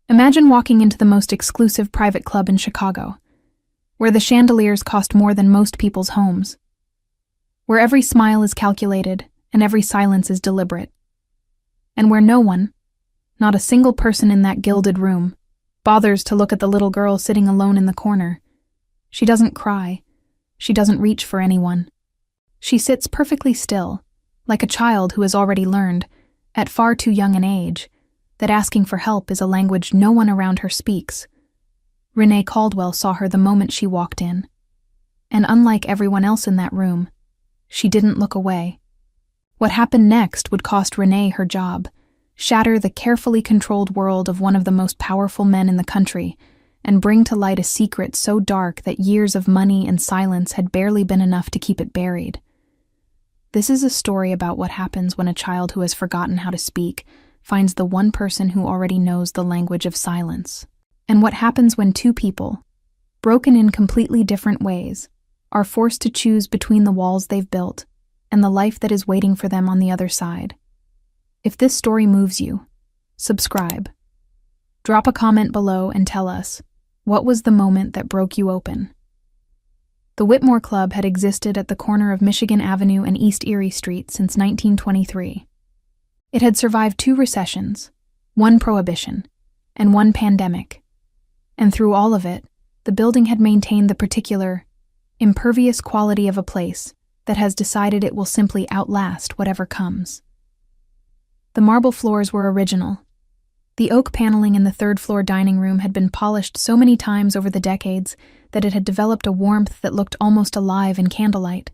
Imagine walking into the most exclusive private club in Chicago, where the chandeliers cost more than most people's homes, where every smile is calculated and every silence is deliberate, and where no one, not a single person in that gilded room, bothers to look at the little girl sitting alone in the corner. She doesn't cry. She doesn't reach for anyone. She sits perfectly still, like a child who has already learned, at far too young an age, that asking for help is a language no one around her speaks. Renee Caldwell saw her the moment she walked in. And unlike everyone else in that room, she didn't look away. What happened next would cost Renee her job, shatter the carefully controlled world of one of the most powerful men in the country, and bring to light a secret so dark that years of money and silence had barely been enough to keep it buried. This is a story about what happens when a child who has forgotten how to speak finds the one person who already knows the language of silence, and what happens when two people, broken in completely different ways, are forced to choose between the walls they've built and the life that is waiting for them on the other side. If this story moves you, subscribe. Drop a comment below and tell us, what was the moment that broke you open? The Whitmore Club had existed at the corner of Michigan Avenue and East Erie Street since 1923. It had survived 2 recessions, 1 prohibition, and 1 pandemic. And through all of it, the building had maintained the particular, impervious quality of a place that has decided it will simply outlast whatever comes. The marble floors were original. The oak paneling in the 3rd-floor dining room had been polished so many times over the decades that it had developed a warmth that looked almost alive in candlelight.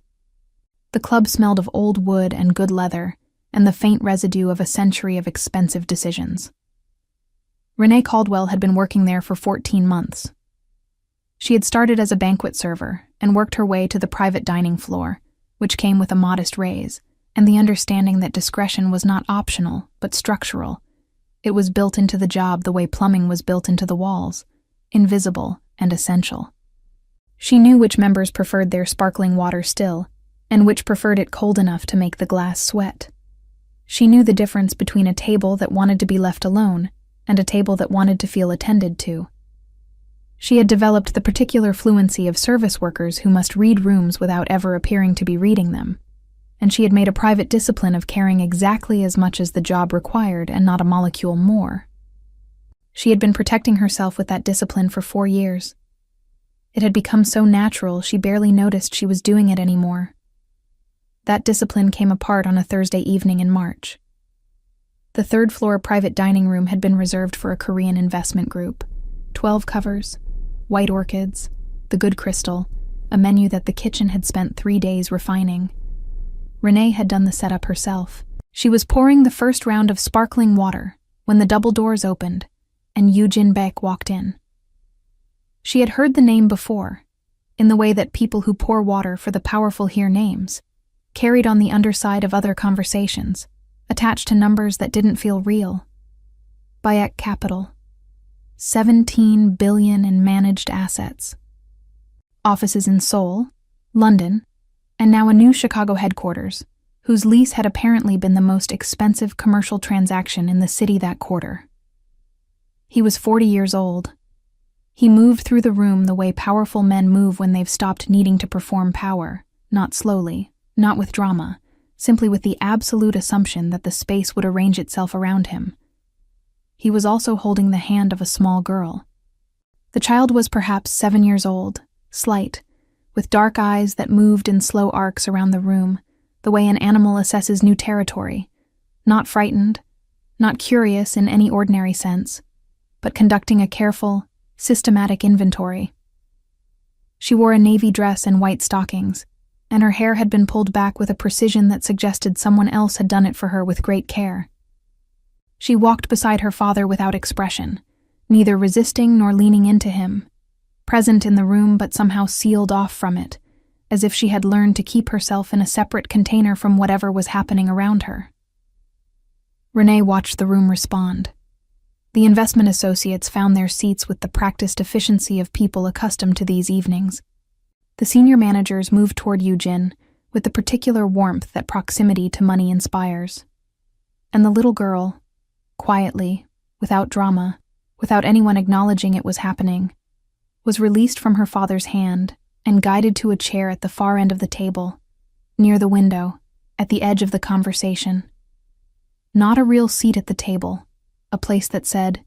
The club smelled of old wood and good leather, and the faint residue of a century of expensive decisions. Renee Caldwell had been working there for 14 months. She had started as a banquet server and worked her way to the private dining floor, which came with a modest raise, and the understanding that discretion was not optional, but structural. It was built into the job the way plumbing was built into the walls, invisible and essential. She knew which members preferred their sparkling water still, and which preferred it cold enough to make the glass sweat. She knew the difference between a table that wanted to be left alone and a table that wanted to feel attended to. She had developed the particular fluency of service workers who must read rooms without ever appearing to be reading them, and she had made a private discipline of caring exactly as much as the job required and not a molecule more. She had been protecting herself with that discipline for 4 years. It had become so natural she barely noticed she was doing it anymore. That discipline came apart on a Thursday evening in March. The 3rd-floor private dining room had been reserved for a Korean investment group. 12 covers, white orchids, the good crystal, a menu that the kitchen had spent 3 days refining. Renee had done the setup herself. She was pouring the first round of sparkling water when the double doors opened and Yoo Jin Baek walked in. She had heard the name before, in the way that people who pour water for the powerful hear names, carried on the underside of other conversations, attached to numbers that didn't feel real. Baek Capital, 17 billion in managed assets. Offices in Seoul, London, and now a new Chicago headquarters, whose lease had apparently been the most expensive commercial transaction in the city that quarter. He was 40 years old. He moved through the room the way powerful men move when they've stopped needing to perform power, not slowly, not with drama, simply with the absolute assumption that the space would arrange itself around him. He was also holding the hand of a small girl. The child was perhaps 7 years old, slight, with dark eyes that moved in slow arcs around the room, the way an animal assesses new territory, not frightened, not curious in any ordinary sense, but conducting a careful, systematic inventory. She wore a navy dress and white stockings, and her hair had been pulled back with a precision that suggested someone else had done it for her with great care. She walked beside her father without expression, neither resisting nor leaning into him, present in the room but somehow sealed off from it, as if she had learned to keep herself in a separate container from whatever was happening around her. Renee watched the room respond. The investment associates found their seats with the practiced efficiency of people accustomed to these evenings. The senior managers moved toward Yoo Jin with the particular warmth that proximity to money inspires. And the little girl, quietly, without drama, without anyone acknowledging it was happening, was released from her father's hand and guided to a chair at the far end of the table, near the window, at the edge of the conversation. Not a real seat at the table, a place that said,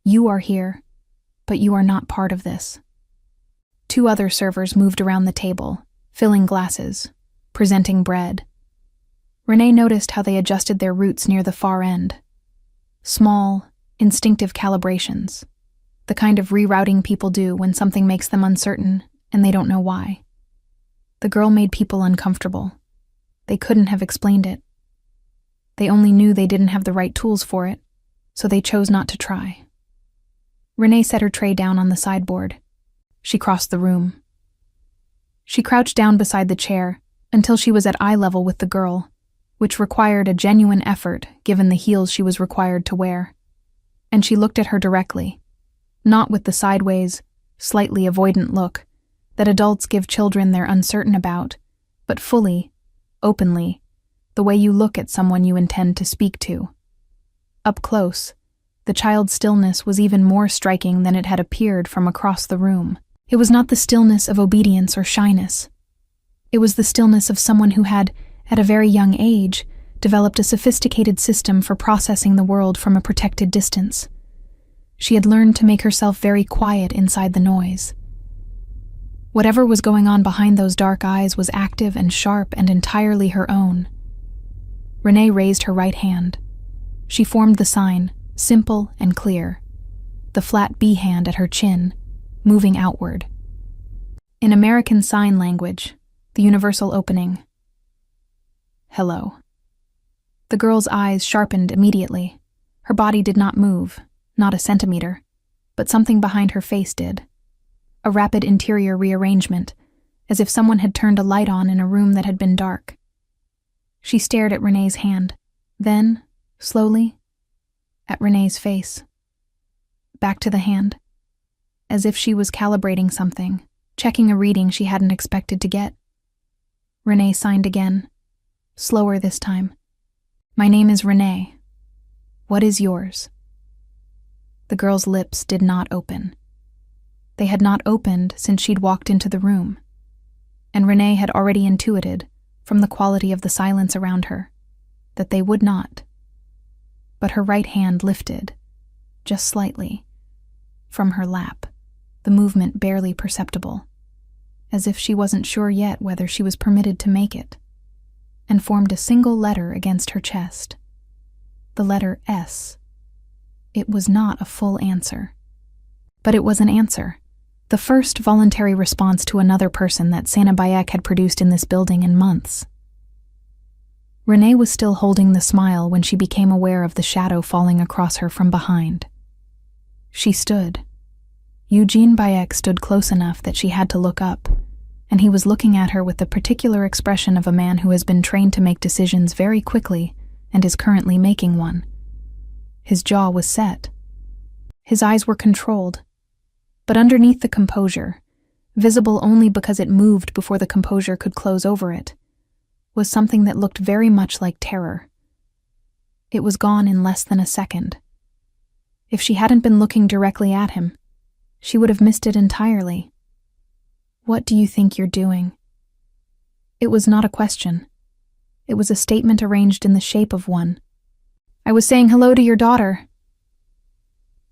"You are here, but you are not part of this." 2 other servers moved around the table, filling glasses, presenting bread. Renee noticed how they adjusted their routes near the far end. Small, instinctive calibrations, the kind of rerouting people do when something makes them uncertain and they don't know why. The girl made people uncomfortable. They couldn't have explained it. They only knew they didn't have the right tools for it, so they chose not to try. Renee set her tray down on the sideboard. She crossed the room. She crouched down beside the chair until she was at eye level with the girl, which required a genuine effort given the heels she was required to wear. And she looked at her directly, not with the sideways, slightly avoidant look that adults give children they're uncertain about, but fully, openly, the way you look at someone you intend to speak to. Up close, the child's stillness was even more striking than it had appeared from across the room. It was not the stillness of obedience or shyness. It was the stillness of someone who had, at a very young age, developed a sophisticated system for processing the world from a protected distance. She had learned to make herself very quiet inside the noise. Whatever was going on behind those dark eyes was active and sharp and entirely her own. Renee raised her right hand. She formed the sign, simple and clear, the flat B hand at her chin, moving outward. In American Sign Language, the universal opening. Hello. The girl's eyes sharpened immediately. Her body did not move, not a centimeter, but something behind her face did. A rapid interior rearrangement, as if someone had turned a light on in a room that had been dark. She stared at Renee's hand, then, slowly, at Renee's face. Back to the hand, as if she was calibrating something, checking a reading she hadn't expected to get. Renee signed again, slower this time. My name is Renee. What is yours? The girl's lips did not open. They had not opened since she'd walked into the room, and Renee had already intuited, from the quality of the silence around her, that they would not. But her right hand lifted, just slightly, from her lap, the movement barely perceptible, as if she wasn't sure yet whether she was permitted to make it, and formed a single letter against her chest. The letter S. It was not a full answer. But it was an answer, the first voluntary response to another person that Sana Bayek had produced in this building in months. Renee was still holding the smile when she became aware of the shadow falling across her from behind. She stood. Eugene Bayek stood close enough that she had to look up, and he was looking at her with the particular expression of a man who has been trained to make decisions very quickly and is currently making one. His jaw was set. His eyes were controlled, but underneath the composure, visible only because it moved before the composure could close over it, was something that looked very much like terror. It was gone in less than a second. If she hadn't been looking directly at him, she would have missed it entirely. What do you think you're doing? It was not a question. It was a statement arranged in the shape of one. I was saying hello to your daughter.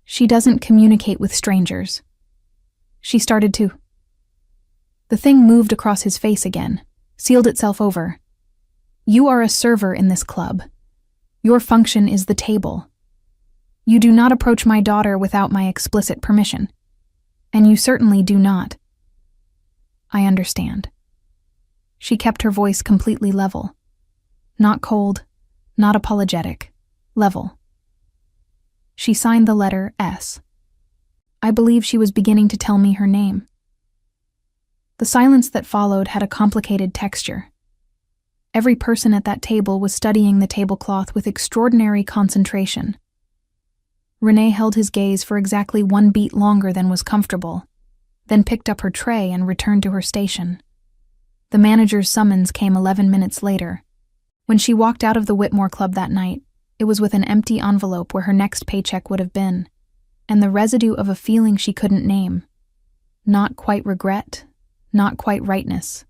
She doesn't communicate with strangers. She started to. The thing moved across his face again, sealed itself over. You are a server in this club. Your function is the table. You do not approach my daughter without my explicit permission. And you certainly do not. I understand. She kept her voice completely level. Not cold, not apologetic. Level. She signed the letter S. I believe she was beginning to tell me her name. The silence that followed had a complicated texture. Every person at that table was studying the tablecloth with extraordinary concentration. Renee held his gaze for exactly 1 beat longer than was comfortable, then picked up her tray and returned to her station. The manager's summons came 11 minutes later. When she walked out of the Whitmore Club that night, it was with an empty envelope where her next paycheck would have been. and the residue of a feeling she couldn't name. Not quite regret, not quite rightness.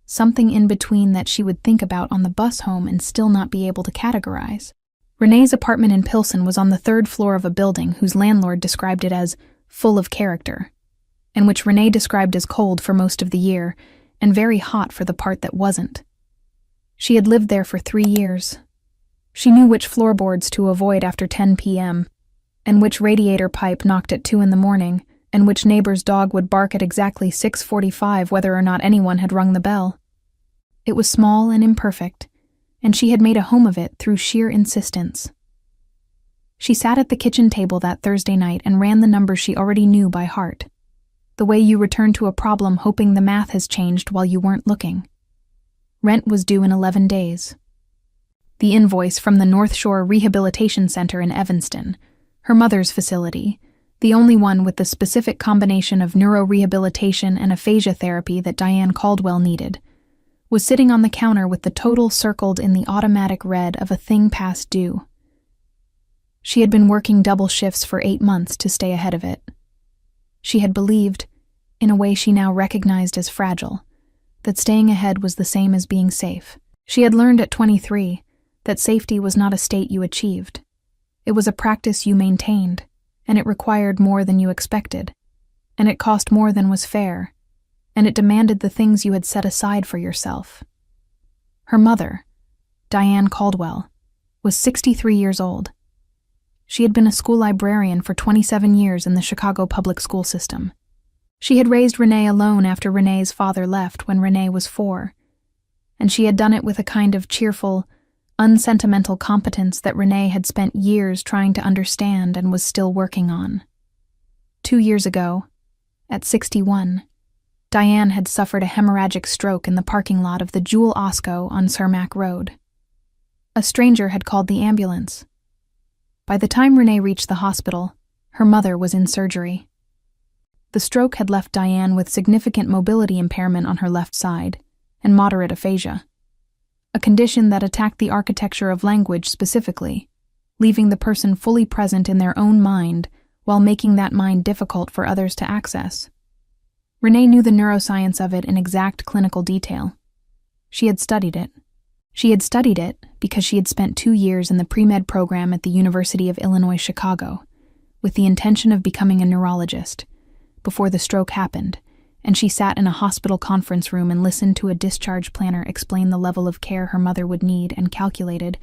Something in between that she would think about on the bus home and still not be able to categorize. Renee's apartment in Pilsen was on the 3rd floor of a building whose landlord described it as full of character, and which Renee described as cold for most of the year and very hot for the part that wasn't. She had lived there for 3 years. She knew which floorboards to avoid after 10 p.m., and which radiator pipe knocked at 2 in the morning, and which neighbor's dog would bark at exactly 6:45 whether or not anyone had rung the bell. It was small and imperfect, and she had made a home of it through sheer insistence. She sat at the kitchen table that Thursday night and ran the numbers she already knew by heart. The way you return to a problem hoping the math has changed while you weren't looking. Rent was due in 11 days. The invoice from the North Shore Rehabilitation Center in Evanston, her mother's facility, the only one with the specific combination of neurorehabilitation and aphasia therapy that Diane Caldwell needed, was sitting on the counter with the total circled in the automatic red of a thing past due. She had been working double shifts for 8 months to stay ahead of it. She had believed, in a way she now recognized as fragile, that staying ahead was the same as being safe. She had learned at 23 that safety was not a state you achieved. It was a practice you maintained, and it required more than you expected, and it cost more than was fair, and it demanded the things you had set aside for yourself. Her mother, Diane Caldwell, was 63 years old. She had been a school librarian for 27 years in the Chicago public school system. She had raised Renee alone after Renee's father left when Renee was 4, and she had done it with a kind of cheerful, unsentimental competence that Renee had spent years trying to understand and was still working on. 2 years ago, at 61, Diane had suffered a hemorrhagic stroke in the parking lot of the Jewel Osco on Cermak Road. A stranger had called the ambulance. By the time Renee reached the hospital, her mother was in surgery. The stroke had left Diane with significant mobility impairment on her left side and moderate aphasia, a condition that attacked the architecture of language specifically, leaving the person fully present in their own mind while making that mind difficult for others to access. Renee knew the neuroscience of it in exact clinical detail. She had studied it. She had studied it because she had spent 2 years in the pre-med program at the University of Illinois, Chicago, with the intention of becoming a neurologist, before the stroke happened, and she sat in a hospital conference room and listened to a discharge planner explain the level of care her mother would need and calculated,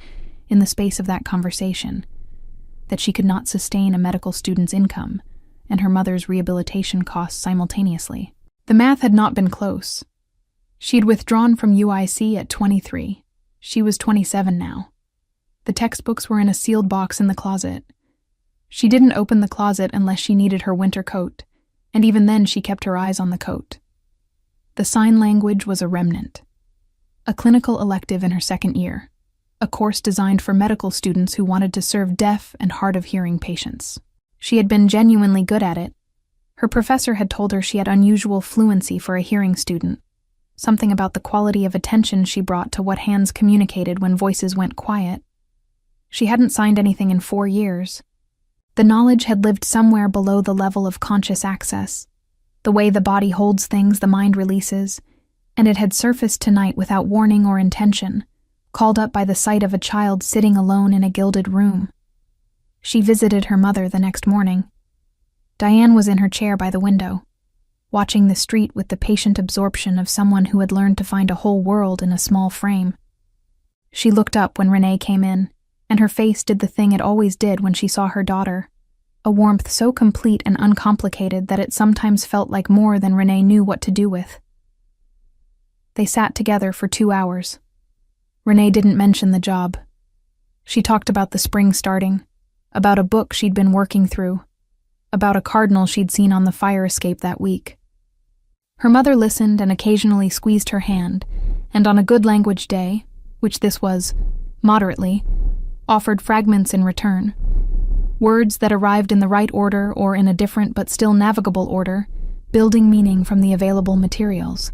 in the space of that conversation, that she could not sustain a medical student's income and her mother's rehabilitation costs simultaneously. The math had not been close. She had withdrawn from UIC at 23. She was 27 now. The textbooks were in a sealed box in the closet. She didn't open the closet unless she needed her winter coat, and even then she kept her eyes on the coat. The sign language was a remnant. A clinical elective in her 2nd year, a course designed for medical students who wanted to serve deaf and hard-of-hearing patients. She had been genuinely good at it. Her professor had told her she had unusual fluency for a hearing student, something about the quality of attention she brought to what hands communicated when voices went quiet. She hadn't signed anything in 4 years. The knowledge had lived somewhere below the level of conscious access, the way the body holds things the mind releases, and it had surfaced tonight without warning or intention, called up by the sight of a child sitting alone in a gilded room. She visited her mother the next morning. Diane was in her chair by the window, watching the street with the patient absorption of someone who had learned to find a whole world in a small frame. She looked up when Renee came in, and her face did the thing it always did when she saw her daughter, a warmth so complete and uncomplicated that it sometimes felt like more than Renee knew what to do with. They sat together for 2 hours. Renee didn't mention the job. She talked about the spring starting, about a book she'd been working through, about a cardinal she'd seen on the fire escape that week. Her mother listened and occasionally squeezed her hand, and on a good language day, which this was, moderately, offered fragments in return. Words that arrived in the right order or in a different but still navigable order, building meaning from the available materials.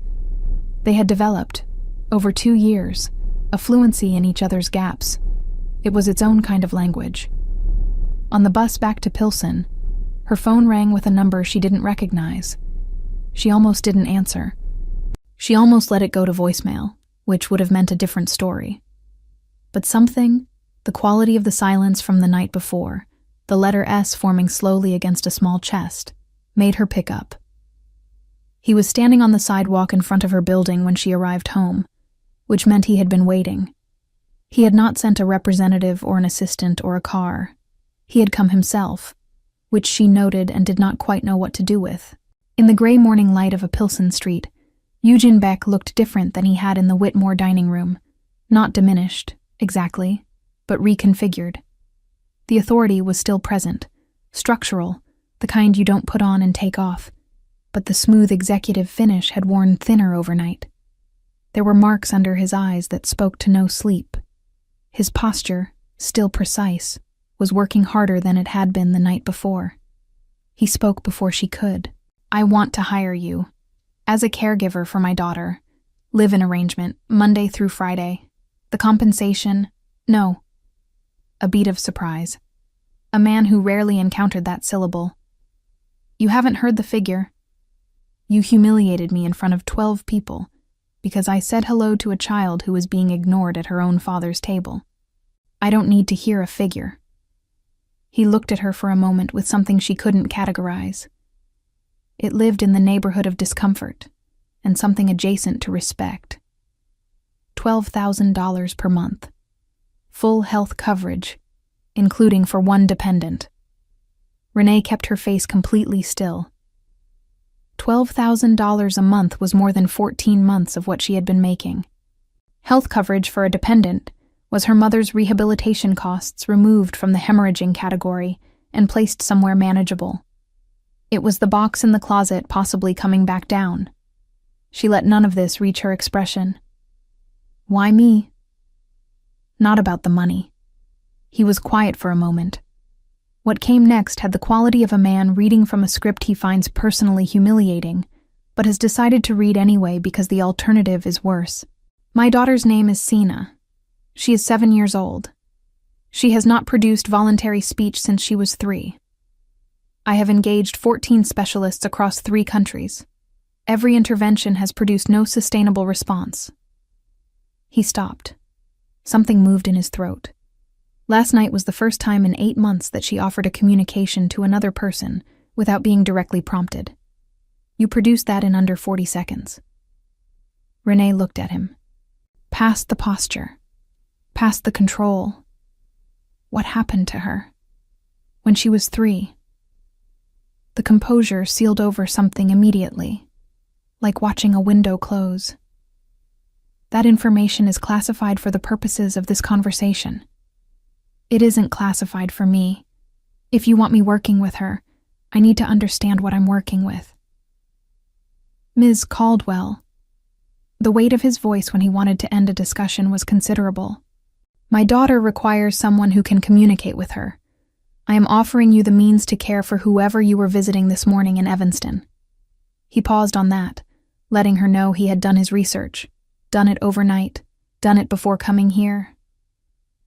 They had developed, over 2 years, a fluency in each other's gaps. It was its own kind of language. On the bus back to Pilsen, Her phone rang with a number she didn't recognize. She almost didn't answer. She almost let it go to voicemail, which would have meant a different story. But something, the quality of the silence from the night before, the letter S forming slowly against a small chest, made her pick up. He was standing on the sidewalk in front of her building when she arrived home, which meant he had been waiting. He had not sent a representative or an assistant or a car. He had come himself, which she noted and did not quite know what to do with. In the gray morning light of a Pilsen street, Eugen Beck looked different than he had in the Whitmore dining room. Not diminished, exactly, but reconfigured. The authority was still present, structural, the kind you don't put on and take off, but the smooth executive finish had worn thinner overnight. There were marks under his eyes that spoke to no sleep. His posture, still precise, was working harder than it had been the night before. He spoke before she could. "I want to hire you. As a caregiver for my daughter. Live-in arrangement, Monday through Friday. The compensation? No." A beat of surprise. A man who rarely encountered that syllable. "You haven't heard the figure. You humiliated me in front of 12 people because I said hello to a child who was being ignored at her own father's table. I don't need to hear a figure." He looked at her for a moment with something she couldn't categorize. It lived in the neighborhood of discomfort, and something adjacent to respect. $12,000 per month. Full health coverage, including for one dependent. Renee kept her face completely still. $12,000 a month was more than 14 months of what she had been making. Health coverage for a dependent was her mother's rehabilitation costs removed from the hemorrhaging category and placed somewhere manageable. It was the box in the closet possibly coming back down. She let none of this reach her expression. "Why me?" Not about the money. He was quiet for a moment. What came next had the quality of a man reading from a script he finds personally humiliating, but has decided to read anyway because the alternative is worse. "My daughter's name is Sina. She is 7 years old. She has not produced voluntary speech since she was 3. I have engaged 14 specialists across 3 countries. Every intervention has produced no sustainable response." He stopped. Something moved in his throat. Last night was the first time in 8 months that she offered a communication to another person without being directly prompted. You produced that in under 40 seconds. Renee looked at him. Past the posture. Past the control. What happened to her? When she was 3. The composure sealed over something immediately, like watching a window close. That information is classified for the purposes of this conversation. It isn't classified for me. If you want me working with her, I need to understand what I'm working with. Ms. Caldwell. The weight of his voice when he wanted to end a discussion was considerable. My daughter requires someone who can communicate with her. I am offering you the means to care for whoever you were visiting this morning in Evanston. He paused on that, letting her know he had done his research, done it overnight, done it before coming here.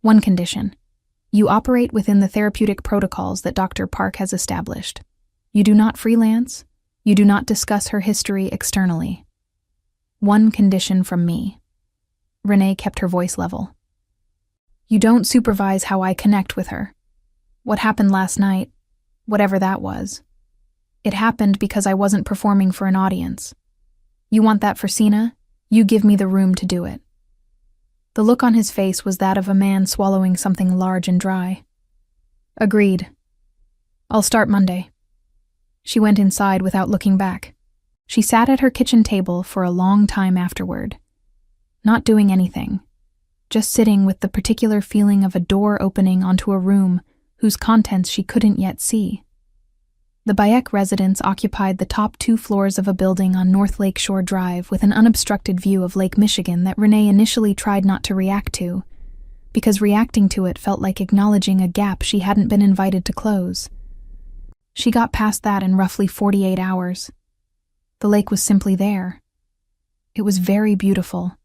One condition. You operate within the therapeutic protocols that Dr. Park has established. You do not freelance. You do not discuss her history externally. One condition from me. Renee kept her voice level. You don't supervise how I connect with her. What happened last night, whatever that was, it happened because I wasn't performing for an audience. You want that for Sina? You give me the room to do it. The look on his face was that of a man swallowing something large and dry. Agreed. I'll start Monday. She went inside without looking back. She sat at her kitchen table for a long time afterward, not doing anything, just sitting with the particular feeling of a door opening onto a room whose contents she couldn't yet see. The Bayek residence occupied the top 2 floors of a building on North Lakeshore Drive with an unobstructed view of Lake Michigan that Renee initially tried not to react to, because reacting to it felt like acknowledging a gap she hadn't been invited to close. She got past that in roughly 48 hours. The lake was simply there. It was very beautiful.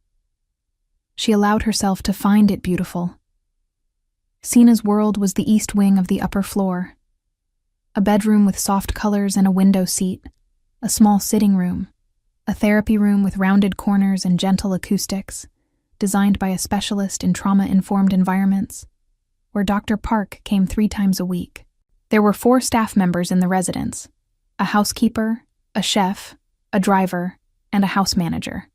She allowed herself to find it beautiful. Sina's world was the east wing of the upper floor. A bedroom with soft colors and a window seat, a small sitting room, a therapy room with rounded corners and gentle acoustics, designed by a specialist in trauma-informed environments, where Dr. Park came 3 times a week. There were 4 staff members in the residence: a housekeeper, a chef, a driver, and a house manager,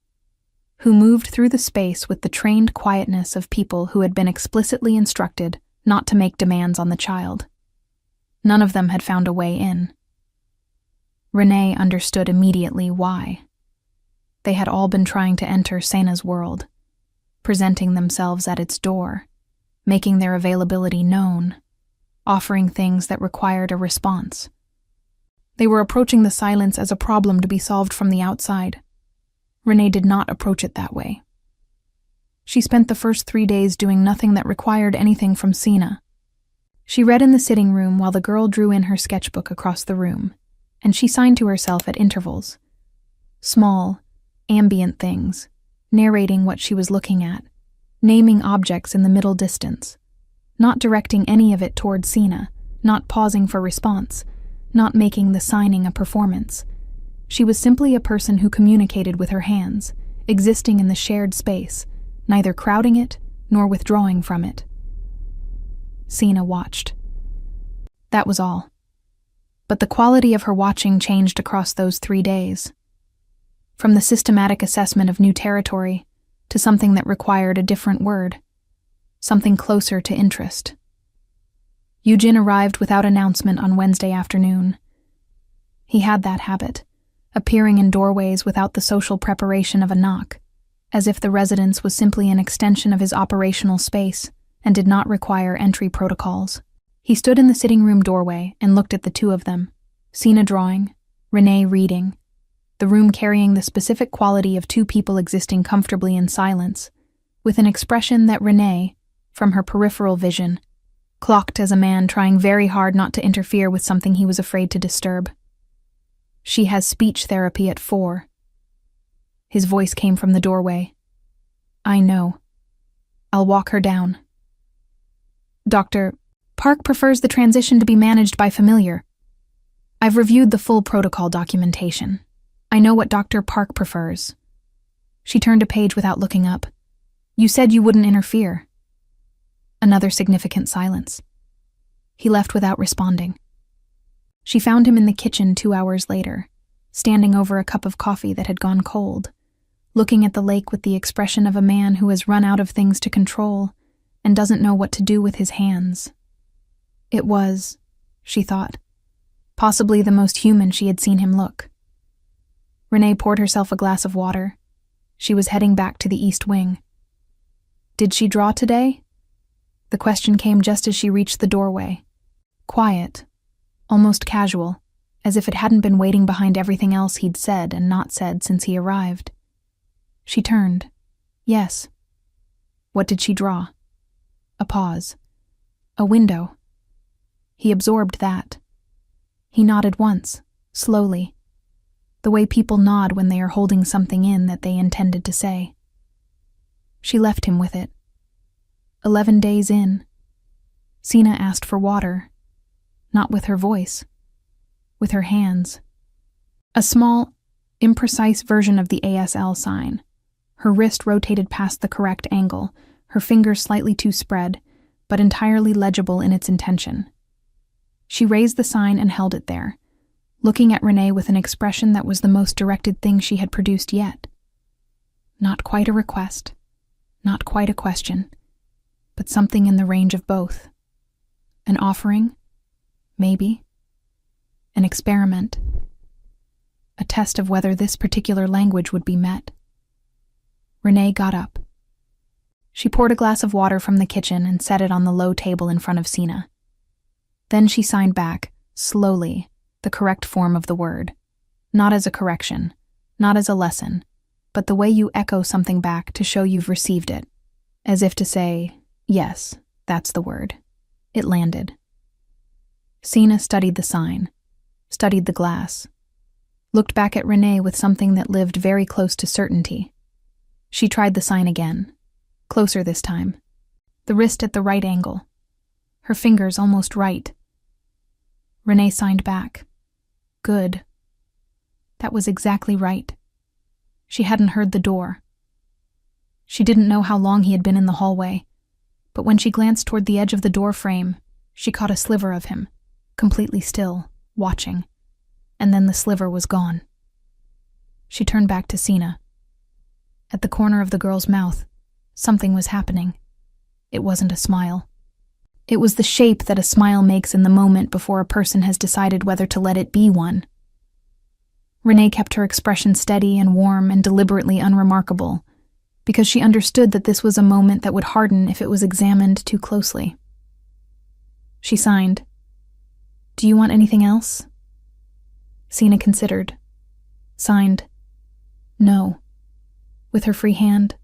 who moved through the space with the trained quietness of people who had been explicitly instructed not to make demands on the child. None of them had found a way in. Renee understood immediately why. They had all been trying to enter Sena's world, presenting themselves at its door, making their availability known, offering things that required a response. They were approaching the silence as a problem to be solved from the outside. Renee did not approach it that way. She spent the first 3 days doing nothing that required anything from Sena. She read in the sitting room while the girl drew in her sketchbook across the room, and she signed to herself at intervals. Small, ambient things, narrating what she was looking at, naming objects in the middle distance, not directing any of it toward Sena, not pausing for response, not making the signing a performance. She was simply a person who communicated with her hands, existing in the shared space, neither crowding it nor withdrawing from it. Sena watched. That was all. But the quality of her watching changed across those 3 days. From the systematic assessment of new territory to something that required a different word, something closer to interest. Eugene arrived without announcement on Wednesday afternoon. He had that habit, appearing in doorways without the social preparation of a knock, as if the residence was simply an extension of his operational space and did not require entry protocols. He stood in the sitting room doorway and looked at the 2 of them, Sena drawing, Renee reading, the room carrying the specific quality of 2 people existing comfortably in silence, with an expression that Renee, from her peripheral vision, clocked as a man trying very hard not to interfere with something he was afraid to disturb. She has speech therapy at 4. His voice came from the doorway. I know. I'll walk her down. Dr. Park prefers the transition to be managed by familiar. I've reviewed the full protocol documentation. I know what Dr. Park prefers. She turned a page without looking up. You said you wouldn't interfere. Another significant silence. He left without responding. She found him in the kitchen 2 hours later, standing over a cup of coffee that had gone cold, looking at the lake with the expression of a man who has run out of things to control and doesn't know what to do with his hands. It was, she thought, possibly the most human she had seen him look. Renee poured herself a glass of water. She was heading back to the East Wing. Did she draw today? The question came just as she reached the doorway. Quiet, almost casual, as if it hadn't been waiting behind everything else he'd said and not said since he arrived. She turned. Yes. What did she draw? A pause. A window. He absorbed that. He nodded once, slowly, the way people nod when they are holding something in that they intended to say. She left him with it. 11 days in, Sena asked for water, not with her voice, with her hands. A small, imprecise version of the ASL sign. Her wrist rotated past the correct angle, her fingers slightly too spread, but entirely legible in its intention. She raised the sign and held it there, looking at Renee with an expression that was the most directed thing she had produced yet. Not quite a request, not quite a question, but something in the range of both. An offering, maybe. An experiment. A test of whether this particular language would be met. Renee got up. She poured a glass of water from the kitchen and set it on the low table in front of Sena. Then she signed back, slowly, the correct form of the word. Not as a correction, not as a lesson, but the way you echo something back to show you've received it. As if to say, yes, that's the word. It landed. Sena studied the sign, studied the glass, looked back at Renee with something that lived very close to certainty. She tried the sign again, closer this time, the wrist at the right angle, her fingers almost right. Renee signed back. Good. That was exactly right. She hadn't heard the door. She didn't know how long he had been in the hallway, but when she glanced toward the edge of the door frame, she caught a sliver of him, completely still, watching, and then the sliver was gone. She turned back to Sina. At the corner of the girl's mouth, something was happening. It wasn't a smile. It was the shape that a smile makes in the moment before a person has decided whether to let it be one. Renee kept her expression steady and warm and deliberately unremarkable, because she understood that this was a moment that would harden if it was examined too closely. She signed. Do you want anything else? Sina considered. Signed. No. With her free hand.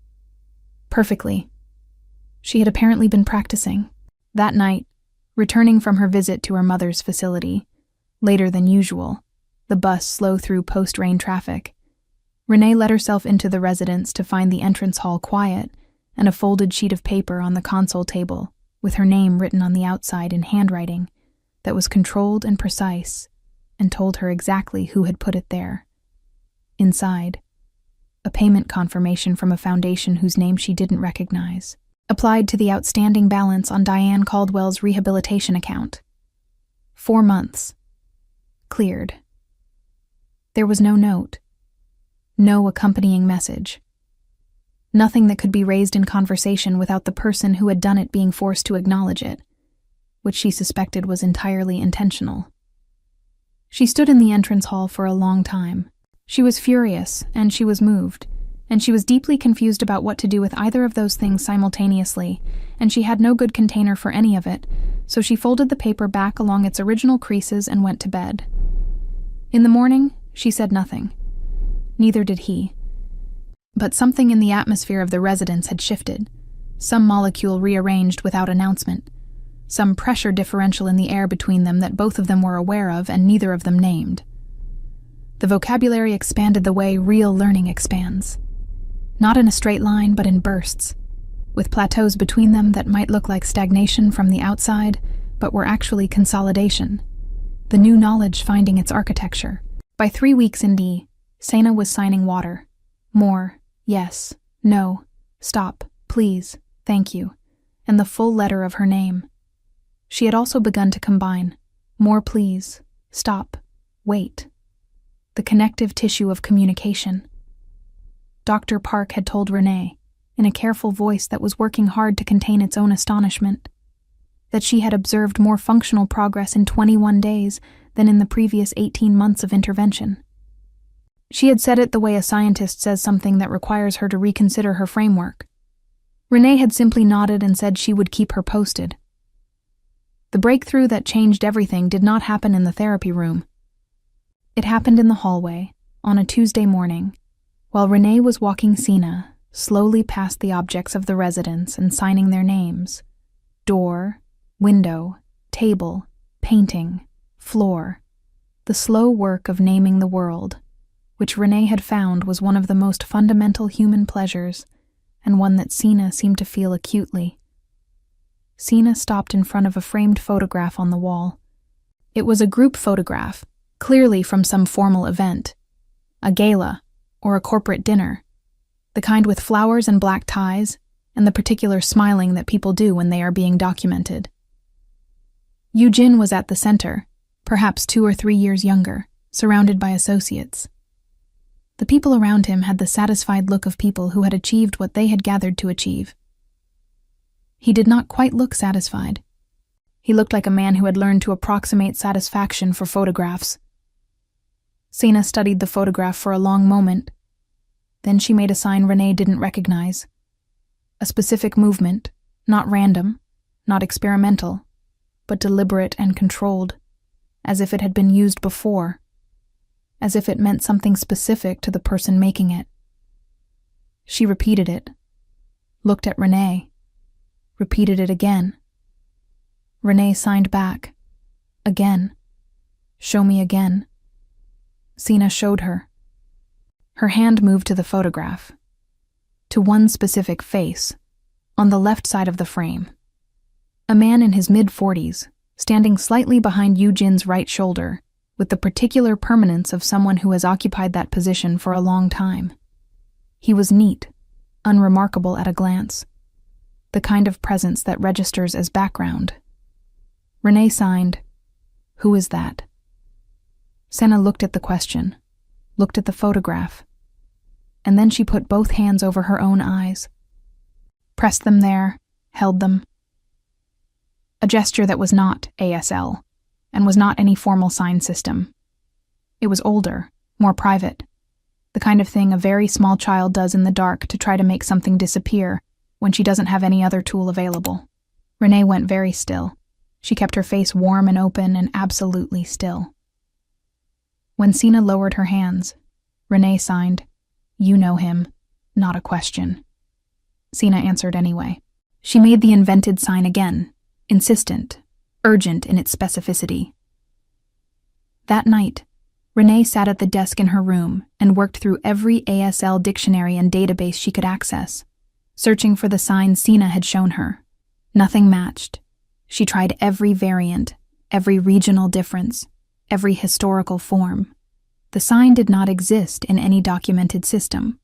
Perfectly. She had apparently been practicing. That night, returning from her visit to her mother's facility, later than usual, the bus slow through post-rain traffic, Renee let herself into the residence to find the entrance hall quiet and a folded sheet of paper on the console table with her name written on the outside in handwriting that was controlled and precise and told her exactly who had put it there. Inside, a payment confirmation from a foundation whose name she didn't recognize, applied to the outstanding balance on Diane Caldwell's rehabilitation account. 4 months. Cleared. There was no note. No accompanying message. Nothing that could be raised in conversation without the person who had done it being forced to acknowledge it, which she suspected was entirely intentional. She stood in the entrance hall for a long time. She was furious, and she was moved, and she was deeply confused about what to do with either of those things simultaneously, and she had no good container for any of it, so she folded the paper back along its original creases and went to bed. In the morning, she said nothing. Neither did he. But something in the atmosphere of the residence had shifted, some molecule rearranged without announcement, some pressure differential in the air between them that both of them were aware of and neither of them named. The vocabulary expanded the way real learning expands. Not in a straight line, but in bursts, with plateaus between them that might look like stagnation from the outside, but were actually consolidation, the new knowledge finding its architecture. By 3 weeks in D, Sina was signing water. More, yes, no, stop, please, thank you, and the full letter of her name. She had also begun to combine more please, stop, wait, the connective tissue of communication. Dr. Park had told Renee, in a careful voice that was working hard to contain its own astonishment, that she had observed more functional progress in 21 days than in the previous 18 months of intervention. She had said it the way a scientist says something that requires her to reconsider her framework. Renee had simply nodded and said she would keep her posted. The breakthrough that changed everything did not happen in the therapy room. It happened in the hallway, on a Tuesday morning, while Renee was walking Sina slowly past the objects of the residence and signing their names: door, window, table, painting, floor, the slow work of naming the world, which Renee had found was one of the most fundamental human pleasures, and one that Sina seemed to feel acutely. Sina stopped in front of a framed photograph on the wall. It was a group photograph, clearly from some formal event, a gala, or a corporate dinner, the kind with flowers and black ties, and the particular smiling that people do when they are being documented. Eugene was at the center, perhaps 2 or 3 years younger, surrounded by associates. The people around him had the satisfied look of people who had achieved what they had gathered to achieve. He did not quite look satisfied. He looked like a man who had learned to approximate satisfaction for photographs. Sina studied the photograph for a long moment. Then she made a sign Renee didn't recognize. A specific movement, not random, not experimental, but deliberate and controlled, as if it had been used before, as if it meant something specific to the person making it. She repeated it, looked at Renee, repeated it again. Renee signed back. Again. Show me again. Sina showed her. Her hand moved to the photograph, to one specific face, on the left side of the frame. A man in his mid-40s, standing slightly behind Yujin's right shoulder, with the particular permanence of someone who has occupied that position for a long time. He was neat, unremarkable at a glance, the kind of presence that registers as background. Renee signed, "Who is that?" Senna looked at the question, looked at the photograph, and then she put both hands over her own eyes, pressed them there, held them. A gesture that was not ASL, and was not any formal sign system. It was older, more private, the kind of thing a very small child does in the dark to try to make something disappear when she doesn't have any other tool available. Renee went very still. She kept her face warm and open and absolutely still. When Sina lowered her hands, Renee signed, "You know him, not a question." Sina answered anyway. She made the invented sign again, insistent, urgent in its specificity. That night, Renee sat at the desk in her room and worked through every ASL dictionary and database she could access, searching for the signs Sina had shown her. Nothing matched. She tried every variant, every regional difference, every historical form. The sign did not exist in any documented system.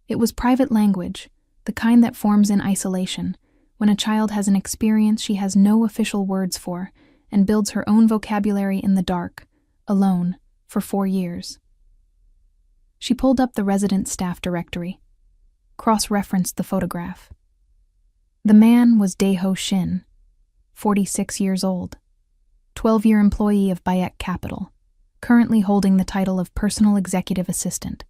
It was private language, the kind that forms in isolation, when a child has an experience she has no official words for and builds her own vocabulary in the dark, alone, for 4 years. She pulled up the resident staff directory, cross-referenced the photograph. The man was Daeho Shin, 46 years old, 12-year employee of Bayek Capital, currently holding the title of personal executive assistant.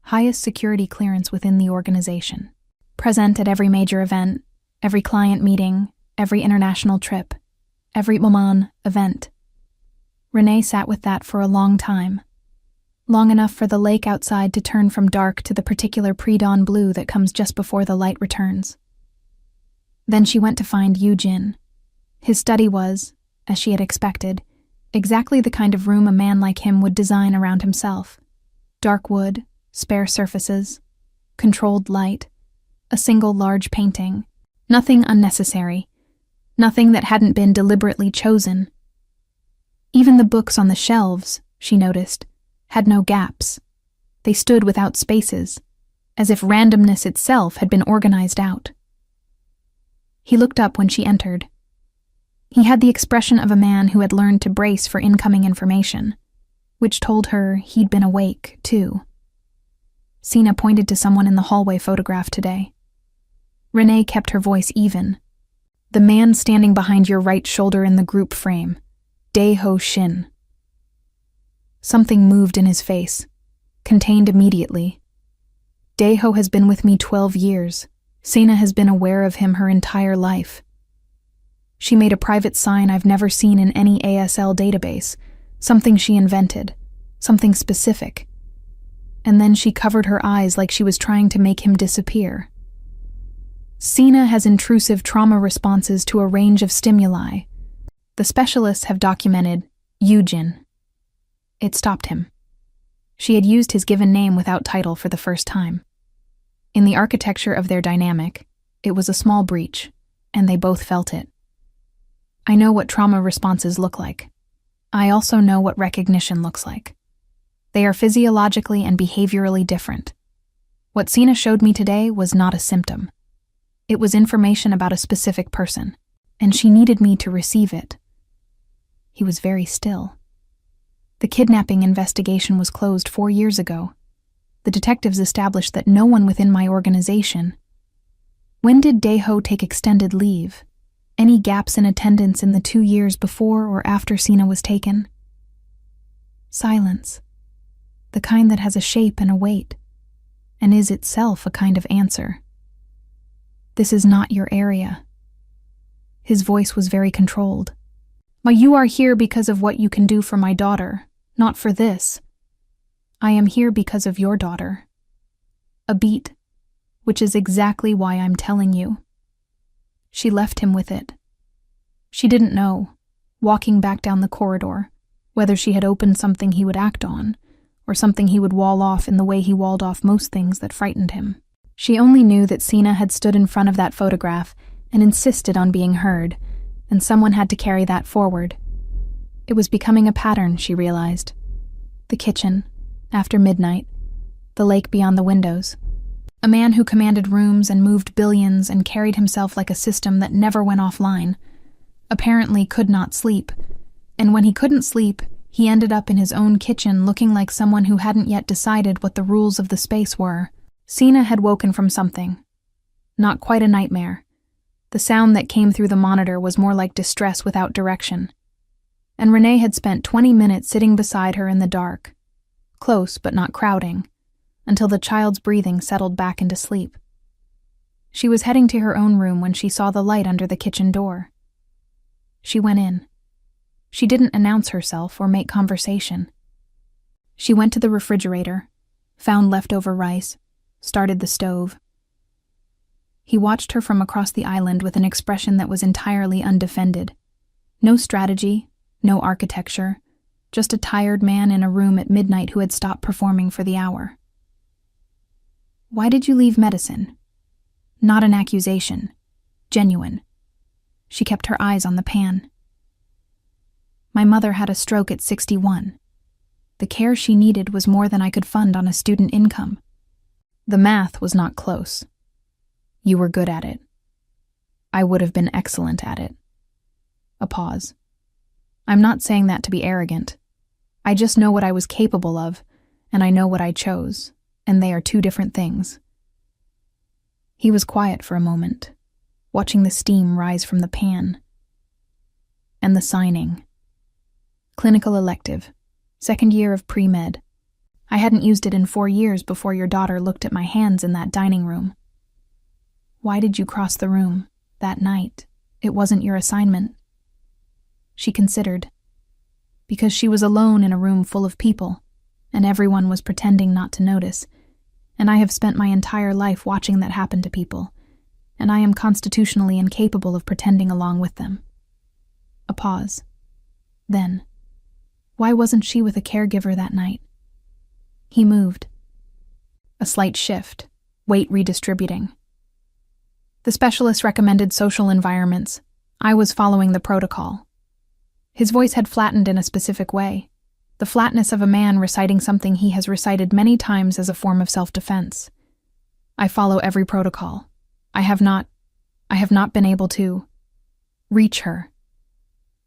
Highest security clearance within the organization. Present at every major event, every client meeting, every international trip, every Moman event. Renee sat with that for a long time. Long enough for the lake outside to turn from dark to the particular pre-dawn blue that comes just before the light returns. Then she went to find Yujin. His study was, as she had expected, exactly the kind of room a man like him would design around himself. Dark wood, spare surfaces, controlled light, a single large painting. Nothing unnecessary, nothing that hadn't been deliberately chosen. Even the books on the shelves, she noticed, had no gaps. They stood without spaces, as if randomness itself had been organized out. He looked up when she entered. He had the expression of a man who had learned to brace for incoming information, which told her he'd been awake, too. Sina pointed to someone in the hallway photograph today. Renee kept her voice even. "The man standing behind your right shoulder in the group frame, Daeho Shin." Something moved in his face, contained immediately. "Daeho has been with me 12 years. Sina has been aware of him her entire life." She made a private sign I've never seen in any ASL database, something she invented, something specific. And then she covered her eyes like she was trying to make him disappear. Sina has intrusive trauma responses to a range of stimuli. The specialists have documented Yujin. It stopped him. She had used his given name without title for the first time. In the architecture of their dynamic, it was a small breach, and they both felt it. I know what trauma responses look like. I also know what recognition looks like. They are physiologically and behaviorally different. What Sina showed me today was not a symptom. It was information about a specific person, and she needed me to receive it. He was very still. The kidnapping investigation was closed 4 years ago. The detectives established that no one within my organization. When did Daeho take extended leave? Any gaps in attendance in the 2 years before or after Sina was taken? Silence. The kind that has a shape and a weight, and is itself a kind of answer. This is not your area. His voice was very controlled. You are here because of what you can do for my daughter, not for this. I am here because of your daughter. A beat, which is exactly why I'm telling you. She left him with it. She didn't know, walking back down the corridor, whether she had opened something he would act on, or something he would wall off in the way he walled off most things that frightened him. She only knew that Sina had stood in front of that photograph and insisted on being heard, and someone had to carry that forward. It was becoming a pattern, she realized. The kitchen, after midnight, the lake beyond the windows. A man who commanded rooms and moved billions and carried himself like a system that never went offline, apparently could not sleep, and when he couldn't sleep, he ended up in his own kitchen looking like someone who hadn't yet decided what the rules of the space were. Sina had woken from something. Not quite a nightmare. The sound that came through the monitor was more like distress without direction. And Renee had spent 20 minutes sitting beside her in the dark, close but not crowding, until the child's breathing settled back into sleep. She was heading to her own room when she saw the light under the kitchen door. She went in. She didn't announce herself or make conversation. She went to the refrigerator, found leftover rice, started the stove. He watched her from across the island with an expression that was entirely undefended. No strategy, no architecture, just a tired man in a room at midnight who had stopped performing for the hour. "Why did you leave medicine?" Not an accusation. Genuine. She kept her eyes on the pan. "My mother had a stroke at 61. The care she needed was more than I could fund on a student income. The math was not close. You were good at it. I would have been excellent at it." A pause. "I'm not saying that to be arrogant. I just know what I was capable of, and I know what I chose, and they are two different things." He was quiet for a moment, watching the steam rise from the pan. "And the signing. Clinical elective, second year of pre-med. I hadn't used it in 4 years before your daughter looked at my hands in that dining room." "Why did you cross the room that night? It wasn't your assignment." She considered. Because she was alone in a room full of people, and everyone was pretending not to notice, and I have spent my entire life watching that happen to people, and I am constitutionally incapable of pretending along with them. A pause. Then, why wasn't she with a caregiver that night? He moved. A slight shift, weight redistributing. The specialist recommended social environments. I was following the protocol. His voice had flattened in a specific way, the flatness of a man reciting something he has recited many times as a form of self-defense. "I follow every protocol. I have not been able to reach her."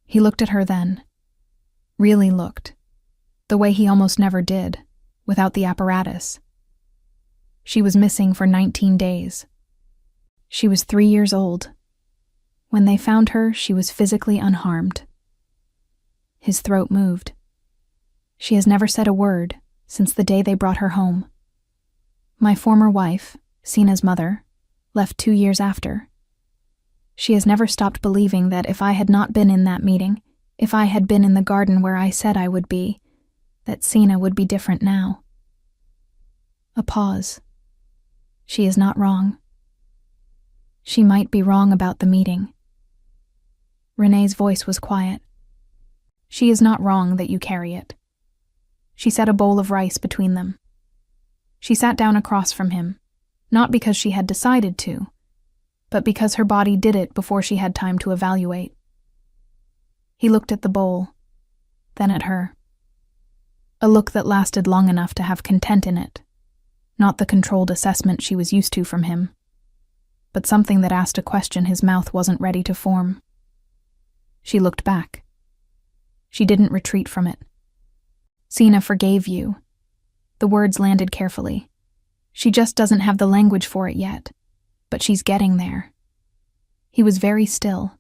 He looked at her then. Really looked. The way he almost never did, without the apparatus. She was missing for 19 days. She was 3 years old. When they found her, she was physically unharmed. His throat moved. "She has never said a word since the day they brought her home. My former wife, Sina's mother, left 2 years after. She has never stopped believing that if I had not been in that meeting, if I had been in the garden where I said I would be, that Sina would be different now." A pause. She is not wrong. She might be wrong about the meeting. Renee's voice was quiet. "She is not wrong that you carry it." She set a bowl of rice between them. She sat down across from him, not because she had decided to, but because her body did it before she had time to evaluate. He looked at the bowl, then at her. A look that lasted long enough to have content in it, not the controlled assessment she was used to from him, but something that asked a question his mouth wasn't ready to form. She looked back. She didn't retreat from it. "Sina forgave you." The words landed carefully. "She just doesn't have the language for it yet, but she's getting there." He was very still.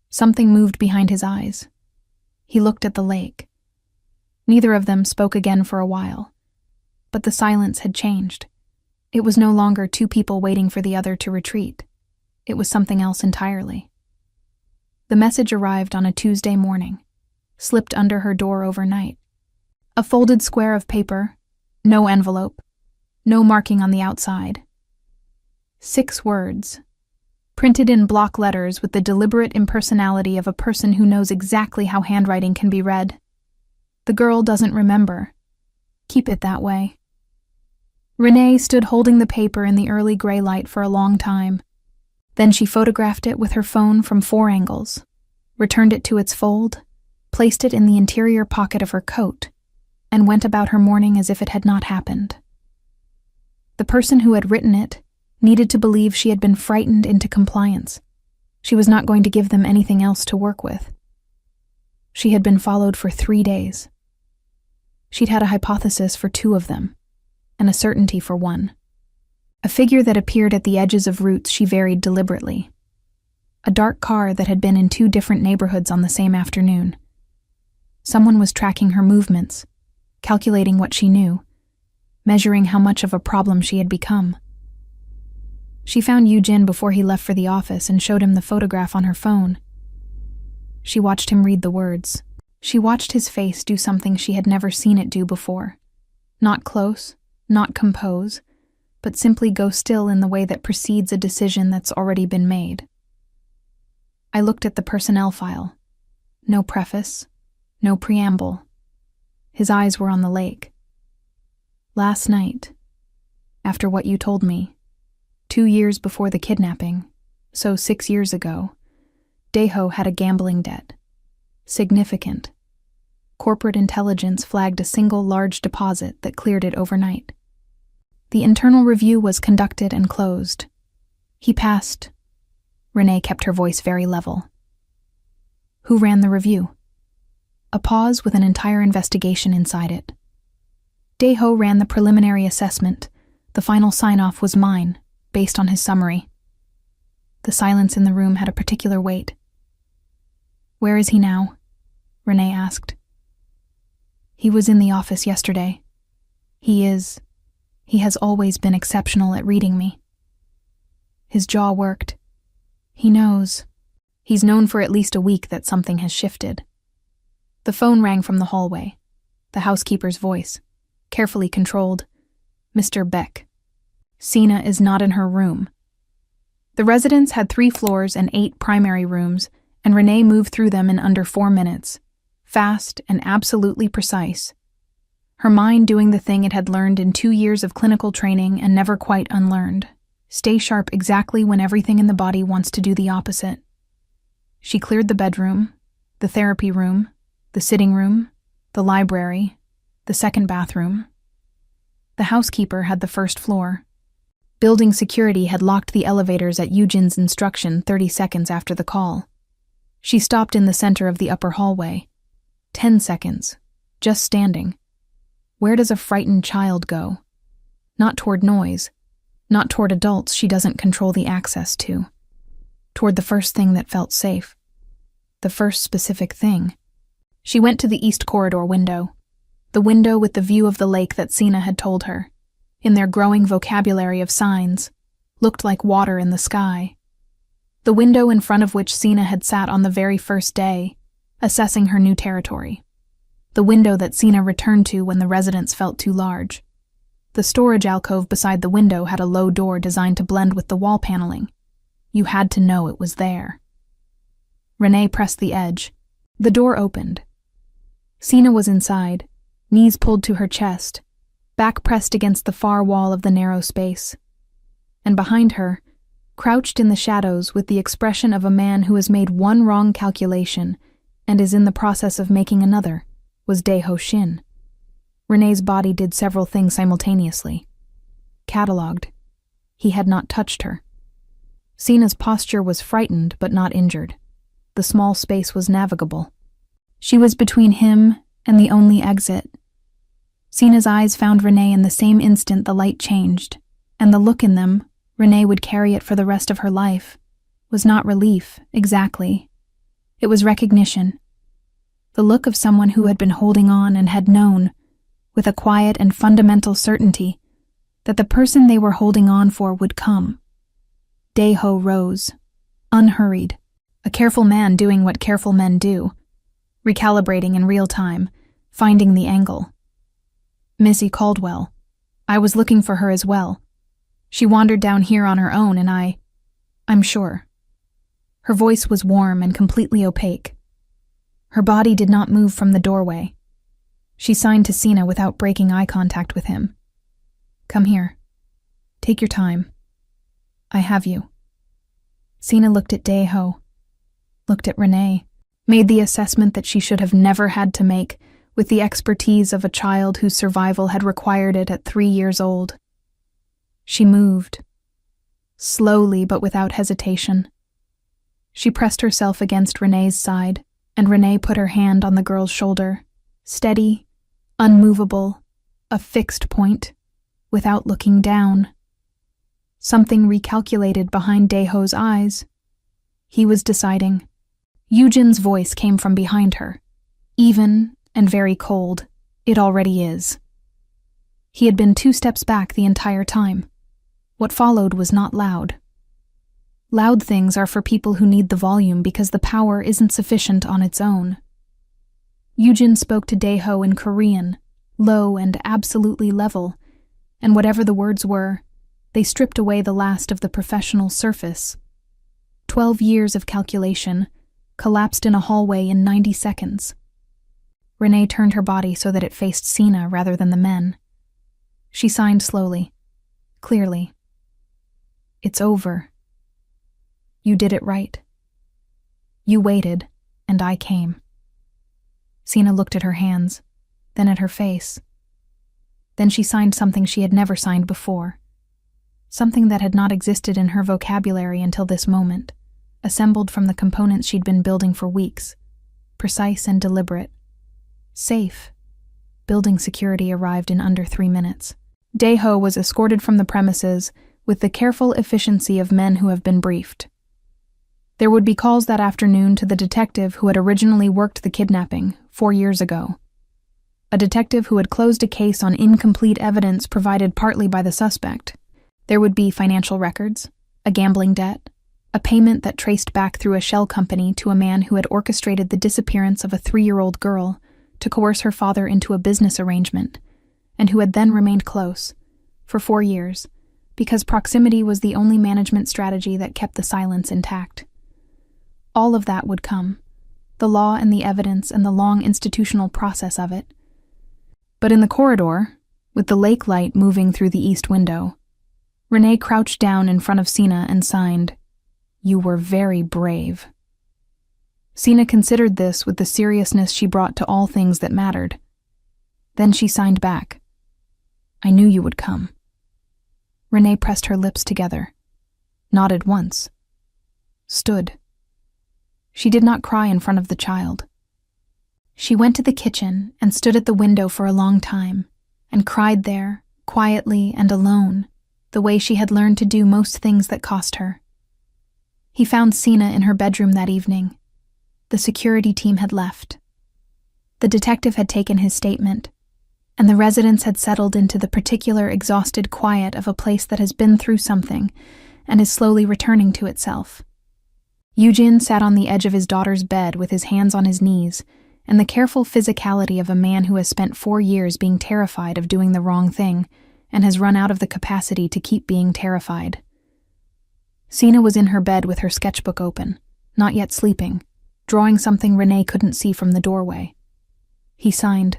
Something moved behind his eyes. He looked at the lake. Neither of them spoke again for a while, but the silence had changed. It was no longer two people waiting for the other to retreat. It was something else entirely. The message arrived on a Tuesday morning, slipped under her door overnight. A folded square of paper, no envelope, no marking on the outside. 6 words, printed in block letters with the deliberate impersonality of a person who knows exactly how handwriting can be read. "The girl doesn't remember. Keep it that way." Renee stood holding the paper in the early gray light for a long time. Then she photographed it with her phone from 4 angles, returned it to its fold, placed it in the interior pocket of her coat, and went about her morning as if it had not happened. The person who had written it needed to believe she had been frightened into compliance. She was not going to give them anything else to work with. She had been followed for 3 days. She'd had a hypothesis for 2 of them, and a certainty for 1. A figure that appeared at the edges of routes she varied deliberately. A dark car that had been in 2 different neighborhoods on the same afternoon. Someone was tracking her movements, calculating what she knew, measuring how much of a problem she had become. She found Eugene before he left for the office and showed him the photograph on her phone. She watched him read the words. She watched his face do something she had never seen it do before. Not close, not compose, but simply go still in the way that precedes a decision that's already been made. I looked at the personnel file. No preface, no preamble. His eyes were on the lake. Last night, after what you told me, 2 years before the kidnapping, so 6 years ago, Deho had a gambling debt. Significant. Corporate intelligence flagged a single large deposit that cleared it overnight. The internal review was conducted and closed. He passed. Renee kept her voice very level. Who ran the review? A pause with an entire investigation inside it. Deho ran the preliminary assessment. The final sign-off was mine, based on his summary. The silence in the room had a particular weight. Where is he now? Renee asked. He was in the office yesterday. He has always been exceptional at reading me. His jaw worked. He knows. He's known for at least a week that something has shifted. The phone rang from the hallway. The housekeeper's voice, carefully controlled. Mr. Beck. Sina is not in her room. The residence had 3 floors and 8 primary rooms, and Renee moved through them in under 4 minutes. Fast and absolutely precise. Her mind doing the thing it had learned in 2 years of clinical training and never quite unlearned. Stay sharp exactly when everything in the body wants to do the opposite. She cleared the bedroom, the therapy room, the sitting room, the library, the second bathroom. The housekeeper had the first floor. Building security had locked the elevators at Eugene's instruction 30 seconds after the call. She stopped in the center of the upper hallway. 10 seconds. Just standing. Where does a frightened child go? Not toward noise. Not toward adults she doesn't control the access to. Toward the first thing that felt safe. The first specific thing. She went to the east corridor window. The window with the view of the lake that Sina had told her, in their growing vocabulary of signs, looked like water in the sky. The window in front of which Sina had sat on the very first day, assessing her new territory. The window that Sina returned to when the residence felt too large. The storage alcove beside the window had a low door designed to blend with the wall paneling. You had to know it was there. Renee pressed the edge. The door opened. Sina was inside, knees pulled to her chest, back pressed against the far wall of the narrow space. And behind her, crouched in the shadows with the expression of a man who has made one wrong calculation and is in the process of making another, was Deho Shin. Renee's body did several things simultaneously. Catalogued. He had not touched her. Sina's posture was frightened but not injured. The small space was navigable. She was between him and the only exit. Sina's eyes found Renee in the same instant the light changed, and the look in them, Renee would carry it for the rest of her life, was not relief, exactly. It was recognition. The look of someone who had been holding on and had known, with a quiet and fundamental certainty, that the person they were holding on for would come. Deho rose, unhurried, a careful man doing what careful men do, recalibrating in real time, finding the angle. Missy Caldwell. I was looking for her as well. She wandered down here on her own and I'm sure. Her voice was warm and completely opaque. Her body did not move from the doorway. She signed to Sina without breaking eye contact with him. Come here. Take your time. I have you. Sina looked at Daeho, looked at Renee, made the assessment that she should have never had to make, with the expertise of a child whose survival had required it at 3 years old. She moved, slowly but without hesitation. She pressed herself against Renee's side, and Renee put her hand on the girl's shoulder, steady, unmovable, a fixed point, without looking down. Something recalculated behind Daeho's eyes. He was deciding. Yujin's voice came from behind her, even and very cold. It already is. He had been 2 steps back the entire time. What followed was not loud. Loud things are for people who need the volume because the power isn't sufficient on its own. Yujin spoke to Daeho in Korean, low and absolutely level, and whatever the words were, they stripped away the last of the professional surface. 12 years of calculation collapsed in a hallway in 90 seconds. Renee turned her body so that it faced Sina rather than the men. She signed slowly, clearly. It's over. You did it right. You waited, and I came. Sina looked at her hands, then at her face. Then she signed something she had never signed before. Something that had not existed in her vocabulary until this moment, assembled from the components she'd been building for weeks, precise and deliberate. Safe. Building security arrived in under 3 minutes. Daeho was escorted from the premises with the careful efficiency of men who have been briefed. There would be calls that afternoon to the detective who had originally worked the kidnapping 4 years ago. A detective who had closed a case on incomplete evidence provided partly by the suspect. There would be financial records, a gambling debt, a payment that traced back through a shell company to a man who had orchestrated the disappearance of a 3-year-old girl to coerce her father into a business arrangement, and who had then remained close, for 4 years, because proximity was the only management strategy that kept the silence intact. All of that would come, the law and the evidence and the long institutional process of it. But in the corridor, with the lake light moving through the east window, Renee crouched down in front of Sina and signed, "You were very brave." Sina considered this with the seriousness she brought to all things that mattered. Then she signed back, "I knew you would come." Renee pressed her lips together, nodded once, stood. She did not cry in front of the child. She went to the kitchen and stood at the window for a long time, and cried there, quietly and alone, the way she had learned to do most things that cost her. He found Sina in her bedroom that evening. The security team had left. The detective had taken his statement, and the residents had settled into the particular exhausted quiet of a place that has been through something and is slowly returning to itself. Yujin sat on the edge of his daughter's bed with his hands on his knees, and the careful physicality of a man who has spent 4 years being terrified of doing the wrong thing and has run out of the capacity to keep being terrified. Sina was in her bed with her sketchbook open, not yet sleeping, drawing something Renee couldn't see from the doorway. He signed,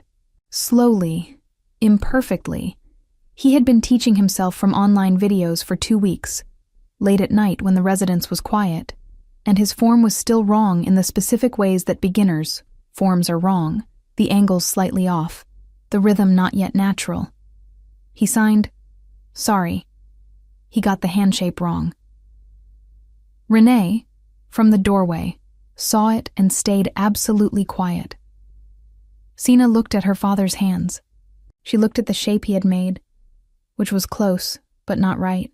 slowly, imperfectly. He had been teaching himself from online videos for 2 weeks, late at night when the residence was quiet, and his form was still wrong in the specific ways that beginners' forms are wrong, the angles slightly off, the rhythm not yet natural. He signed, "Sorry." He got the hand shape wrong. Renee, from the doorway, saw it and stayed absolutely quiet. Sina looked at her father's hands. She looked at the shape he had made, which was close, but not right.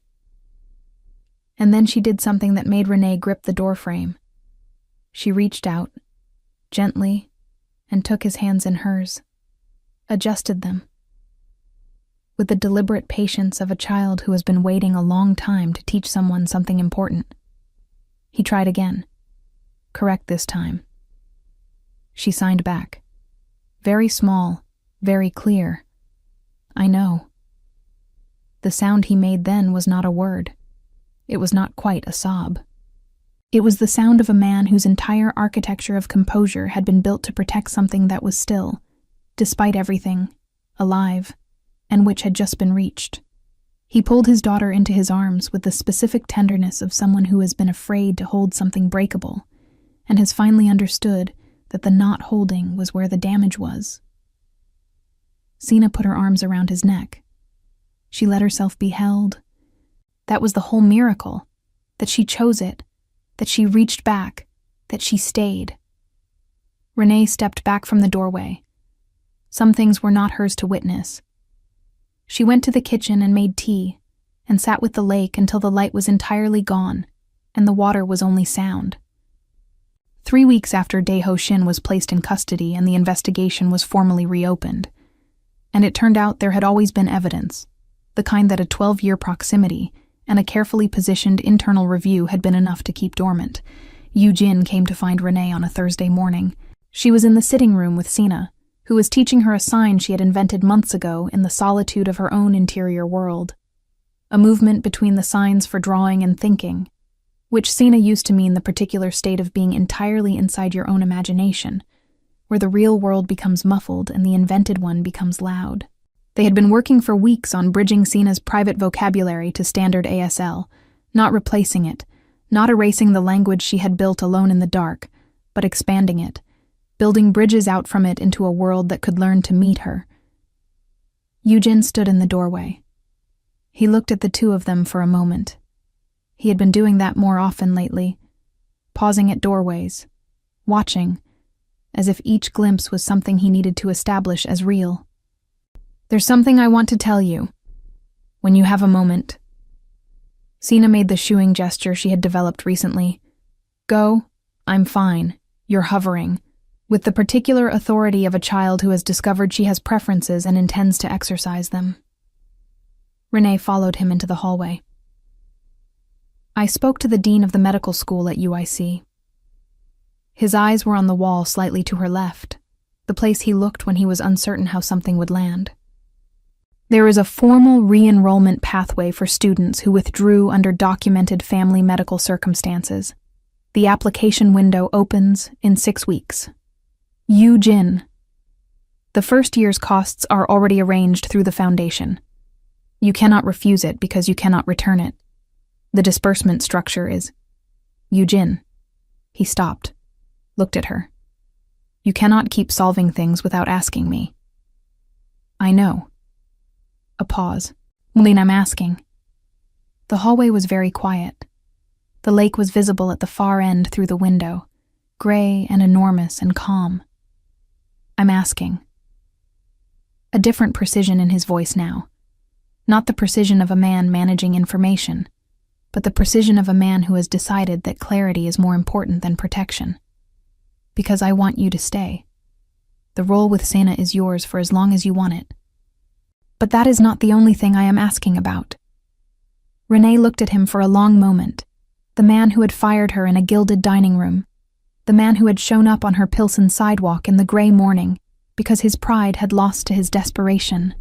And then she did something that made Renee grip the doorframe. She reached out, gently, and took his hands in hers, adjusted them. With the deliberate patience of a child who has been waiting a long time to teach someone something important. He tried again. Correct this time. She signed back. Very small, very clear. "I know." The sound he made then was not a word. It was not quite a sob. It was the sound of a man whose entire architecture of composure had been built to protect something that was still, despite everything, alive, and which had just been reached. He pulled his daughter into his arms with the specific tenderness of someone who has been afraid to hold something breakable, and has finally understood that the not holding was where the damage was. Sina put her arms around his neck. She let herself be held. That was the whole miracle, that she chose it, that she reached back, that she stayed. Renee stepped back from the doorway. Some things were not hers to witness. She went to the kitchen and made tea, and sat with the lake until the light was entirely gone, and the water was only sound. 3 weeks after Dae-ho Shin was placed in custody and the investigation was formally reopened, and it turned out there had always been evidence, the kind that a 12-year proximity and a carefully positioned internal review had been enough to keep dormant. Yoo-jin came to find Renee on a Thursday morning. She was in the sitting room with Sina, who was teaching her a sign she had invented months ago in the solitude of her own interior world. A movement between the signs for drawing and thinking, which Sina used to mean the particular state of being entirely inside your own imagination, where the real world becomes muffled and the invented one becomes loud. They had been working for weeks on bridging Sina's private vocabulary to standard ASL, not replacing it, not erasing the language she had built alone in the dark, but expanding it, building bridges out from it into a world that could learn to meet her. Yoo-jin stood in the doorway. He looked at the two of them for a moment. He had been doing that more often lately, pausing at doorways, watching, as if each glimpse was something he needed to establish as real. "There's something I want to tell you, when you have a moment." Sina made the shooing gesture she had developed recently. "Go, I'm fine, you're hovering," with the particular authority of a child who has discovered she has preferences and intends to exercise them. Renee followed him into the hallway. "I spoke to the dean of the medical school at UIC. His eyes were on the wall slightly to her left, the place he looked when he was uncertain how something would land. There is a formal re-enrollment pathway for students who withdrew under documented family medical circumstances. The application window opens in 6 weeks. Yoo-jin. The first year's costs are already arranged through the foundation. You cannot refuse it because you cannot return it. The disbursement structure is... Yoo-jin." He stopped, looked at her. "You cannot keep solving things without asking me." "I know." A pause. "Then I'm asking." The hallway was very quiet. The lake was visible at the far end through the window, gray and enormous and calm. "I'm asking." A different precision in his voice now. Not the precision of a man managing information, but the precision of a man who has decided that clarity is more important than protection. "Because I want you to stay. The role with Sina is yours for as long as you want it. But that is not the only thing I am asking about." Renee looked at him for a long moment, the man who had fired her in a gilded dining room, the man who had shown up on her Pilsen sidewalk in the gray morning because his pride had lost to his desperation,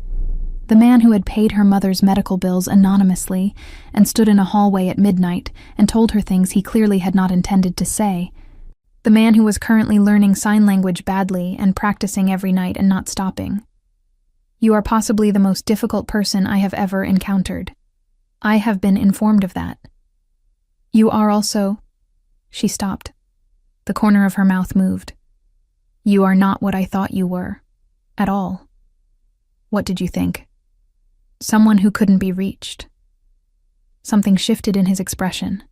the man who had paid her mother's medical bills anonymously and stood in a hallway at midnight and told her things he clearly had not intended to say, the man who was currently learning sign language badly and practicing every night and not stopping. "You are possibly the most difficult person I have ever encountered. I have been informed of that. You are also..." She stopped. The corner of her mouth moved. "You are not what I thought you were. At all." "What did you think?" "Someone who couldn't be reached." Something shifted in his expression.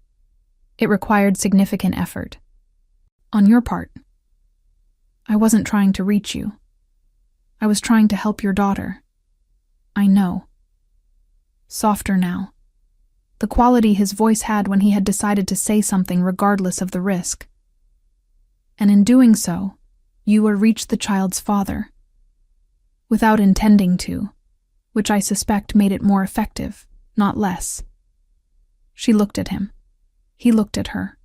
It required significant effort. "On your part." "I wasn't trying to reach you. I was trying to help your daughter. I know." Softer now. The quality his voice had when he had decided to say something regardless of the risk. "And in doing so, you will reach the child's father. Without intending to, which I suspect made it more effective, not less." She looked at him. He looked at her.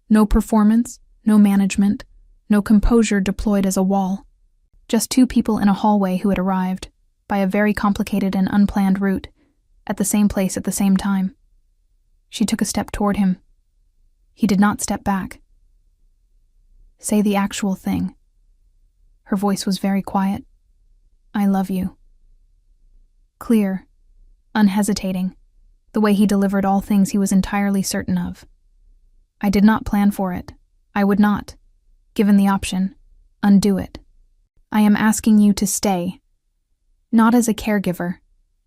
No performance, no management, no composure deployed as a wall. Just two people in a hallway who had arrived, by a very complicated and unplanned route, at the same place at the same time. She took a step toward him. He did not step back. "Say the actual thing." Her voice was very quiet. "I love you." Clear, unhesitating, the way he delivered all things he was entirely certain of. I did not plan for it. I would not, given the option, undo it. I am asking you to stay. Not as a caregiver,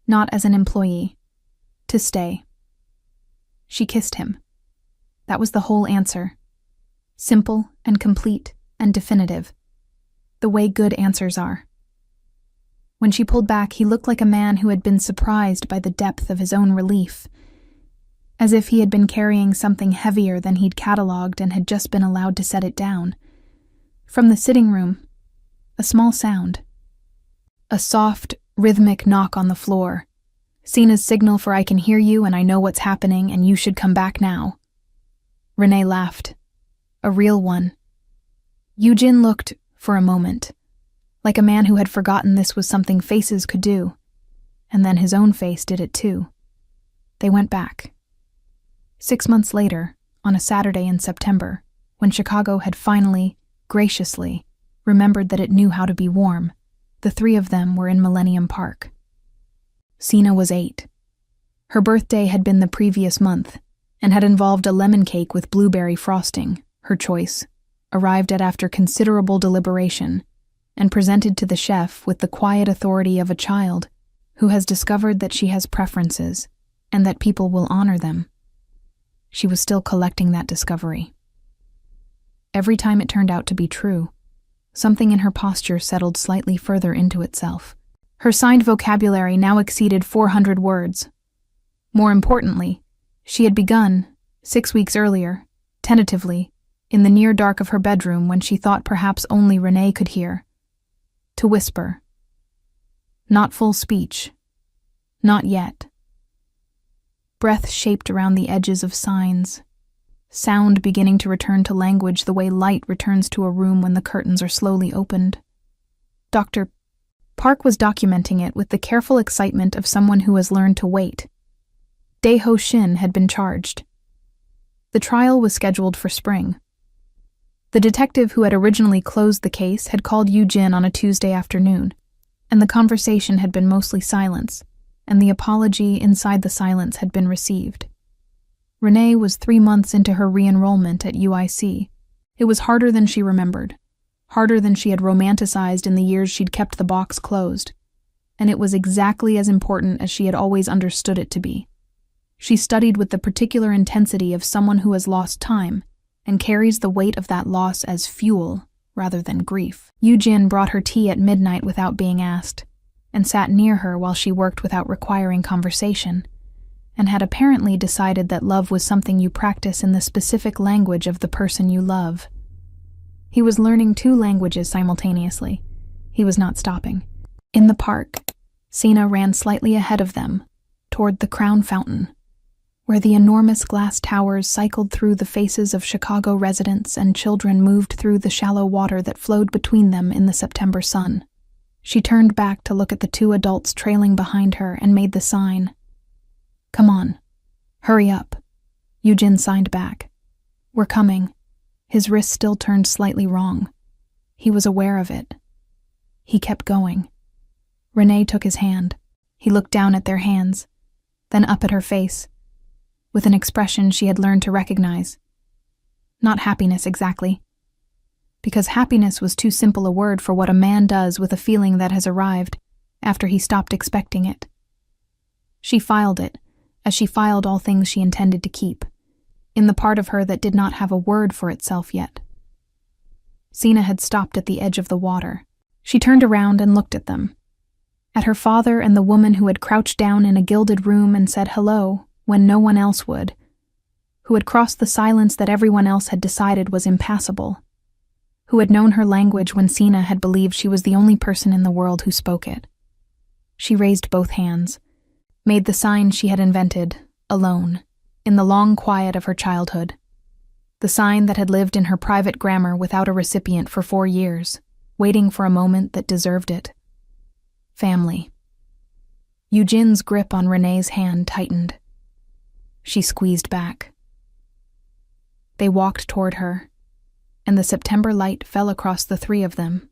not as an employee. To stay. She kissed him. That was the whole answer. Simple and complete and definitive. The way good answers are. When she pulled back, he looked like a man who had been surprised by the depth of his own relief, as if he had been carrying something heavier than he'd catalogued and had just been allowed to set it down. From the sitting room, a small sound. A soft, rhythmic knock on the floor. Sina's signal for I can hear you and I know what's happening and you should come back now. Renee laughed. A real one. Yujin looked, for a moment, like a man who had forgotten this was something faces could do, and then his own face did it too. They went back. 6 months later, on a Saturday in September, when Chicago had finally, graciously, remembered that it knew how to be warm, the three of them were in Millennium Park. Sina was 8. Her birthday had been the previous month, and had involved a lemon cake with blueberry frosting, her choice, arrived at after considerable deliberation, and presented to the chef with the quiet authority of a child who has discovered that she has preferences and that people will honor them. She was still collecting that discovery. Every time it turned out to be true, something in her posture settled slightly further into itself. Her signed vocabulary now exceeded 400 words. More importantly, she had begun, 6 weeks earlier, tentatively, in the near dark of her bedroom when she thought perhaps only Renee could hear, to whisper. Not full speech. Not yet. Breath shaped around the edges of signs. Sound beginning to return to language the way light returns to a room when the curtains are slowly opened. Dr. Park was documenting it with the careful excitement of someone who has learned to wait. Dae-ho Shin had been charged. The trial was scheduled for spring. The detective who had originally closed the case had called Yujin on a Tuesday afternoon, and the conversation had been mostly silence, and the apology inside the silence had been received. Renee was 3 months into her re-enrollment at UIC. It was harder than she remembered, harder than she had romanticized in the years she'd kept the box closed, and it was exactly as important as she had always understood it to be. She studied with the particular intensity of someone who has lost time and carries the weight of that loss as fuel rather than grief. Yujin brought her tea at midnight without being asked, and sat near her while she worked without requiring conversation, and had apparently decided that love was something you practice in the specific language of the person you love. He was learning 2 languages simultaneously. He was not stopping. In the park, Sina ran slightly ahead of them, toward the Crown Fountain, where the enormous glass towers cycled through the faces of Chicago residents and children moved through the shallow water that flowed between them in the September sun. She turned back to look at the 2 adults trailing behind her and made the sign. Come on. Hurry up. Yujin signed back. We're coming. His wrist still turned slightly wrong. He was aware of it. He kept going. Renee took his hand. He looked down at their hands, then up at her face, with an expression she had learned to recognize. Not happiness exactly, because happiness was too simple a word for what a man does with a feeling that has arrived after he stopped expecting it. She filed it, as she filed all things she intended to keep, in the part of her that did not have a word for itself yet. Sina had stopped at the edge of the water. She turned around and looked at them, at her father and the woman who had crouched down in a gilded room and said hello when no one else would, who had crossed the silence that everyone else had decided was impassable, who had known her language when Sina had believed she was the only person in the world who spoke it. She raised both hands, made the sign she had invented, alone, in the long quiet of her childhood, the sign that had lived in her private grammar without a recipient for 4 years, waiting for a moment that deserved it. Family. Yujin's grip on Renee's hand tightened. She squeezed back. They walked toward her, and the September light fell across the 3 of them,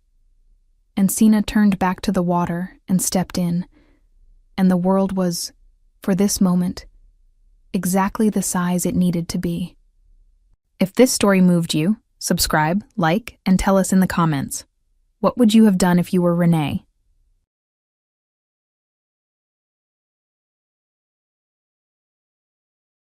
and Sina turned back to the water and stepped in, and the world was for this moment, exactly the size it needed to be. If this story moved you, subscribe, like, and tell us in the comments. What would you have done if you were Renee?